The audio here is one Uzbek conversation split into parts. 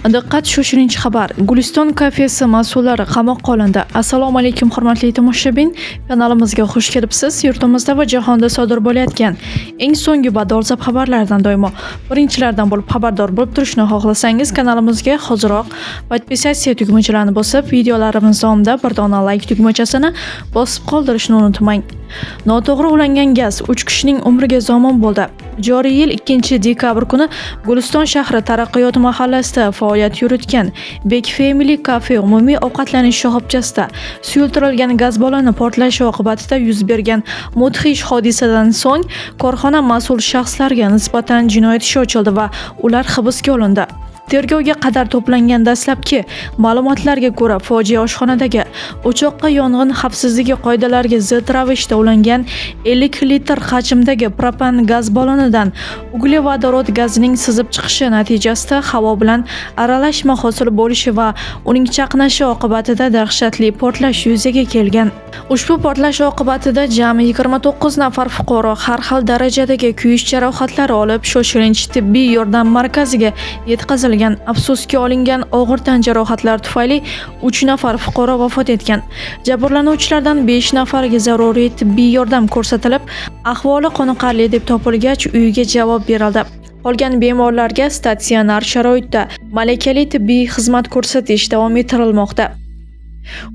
Diqqat, shoshilinch xabar. Guliston kafesi mas'ullari qamoqqa olindi. Assalomu alaykum hurmatli tomoshabin. Kanalimizga xush kelibsiz. Yurtimizda va jahonda sodir bo'layotgan eng so'nggi va dolzarb xabarlardan doimo birinchilardan bo'lib xabardor bo'lib turishni xohlasangiz, kanalimizga hoziroq podpisatsiya tugmachalarini bosib, videolarimiz davomida bir dona like tugmachasini bosib qoldirishni unutmang. Noto'g'ri ulangan gaz 3 kishining umriga zomin bo'ldi. Joriy yil 2-dekabr kuni Guliston shahri Taraqqiyot mahallasida faoliyat yuritgan Bek Family Cafe umumiy ovqatlanish shoxobchasida suyultirilgan gaz balloni portlashi oqibatida yuz bergan mudhish hodisadan so'ng korxona mas'ul shaxslariga nisbatan jinoyat ishi ochildi va ular hibsga olindi. Tergovga qadar to'plangan dastlabki ma'lumotlarga ko'ra, fojia oshxonadagi o'choqqa yong'in xavfsizligi qoidalariga zid ravishda ulangan 50 litr hajmdagi propan gaz ballonidan uglevodorod gazining sizib chiqishi natijasida havo bilan aralashma hosil bo'lishi va uning chaqnashi oqibatida dahshatli portlash yuzaga kelgan. Ushbu portlash oqibatida jami 29 nafar fuqaro har xil darajadagi kuyish jarohatlari olib, shoshilinch tibbiy yordam markaziga yetkazilgan. Afsuski, olingan og'ir tan jarohatlari tufayli 3 nafar fuqaro vafot etgan. Jabrlanuvchilardan 5 nafariga zaruriy tibbiy yordam ko'rsatilib, ahvoli qoniqarli deb topilgach, uyiga javob berildi. Qolgan bemorlarga statsionar sharoitda malakali tibbiy xizmat ko'rsatish davom ettirilmoqda.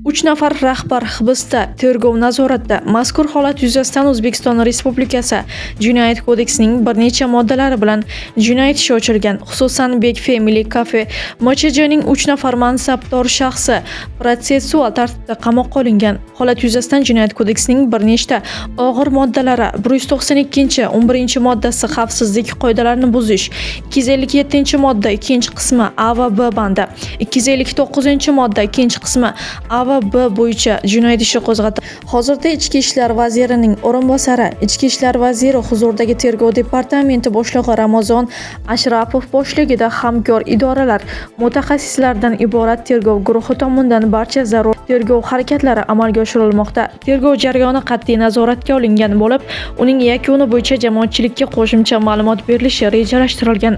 3 nafar rahbar hibsda, tergov nazoratda. Mazkur holat yuzasidan O'zbekiston Respublikasi Jinoyat kodeksining bir necha moddalari bilan jinoyat ishi ochilgan. Xususan, Bek Family Cafe MCJning 3 nafar mansabdor shaxsi protsessual tartibda qamoqqa olingan. Holat yuzasidan Jinoyat kodeksining bir nechta og'ir moddalari 192-11-moddasi xavfsizlik qoidalarini buzish, 257-modda 2-qismi A va B bandi, 259-modda 2-qismi A va B bo'yicha jinoyat ishi qo'zg'atildi. Hozirda Ichki ishlar vazirining o'rinbosari, Ichki ishlar vaziri huzuridagi tergov departamenti boshlig'i Ramazon Ashrapov boshligida hamkor idoralar mutaxassislaridan iborat tergov guruhi tomonidan barcha zarur tergov harakatlari amalga oshirilmoqda. Tergov jarayoni qat'iy nazoratga olingan bo'lib, uning yakuni bo'yicha jamoatchilikka qo'shimcha ma'lumot berilishi rejalashtirilgan.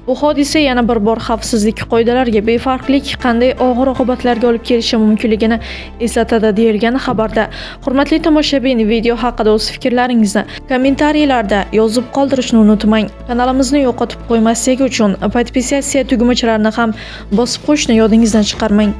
Bu hodisa yana bir bor xavfsizlik qoidalariga befarqlik qanday og'ir oqibatlarga olib kelishi mumkinligini eslatadi deyilgan xabarda. Hurmatli tomoshabin, video haqida o'z fikrlaringizni kommentariylarda yozib qoldirishni unutmang. Kanalimizni yo'qotib qo'ymaslik uchun podpisatsiya tugmachalarini ham bosib qo'yishni yodingizdan chiqarmang.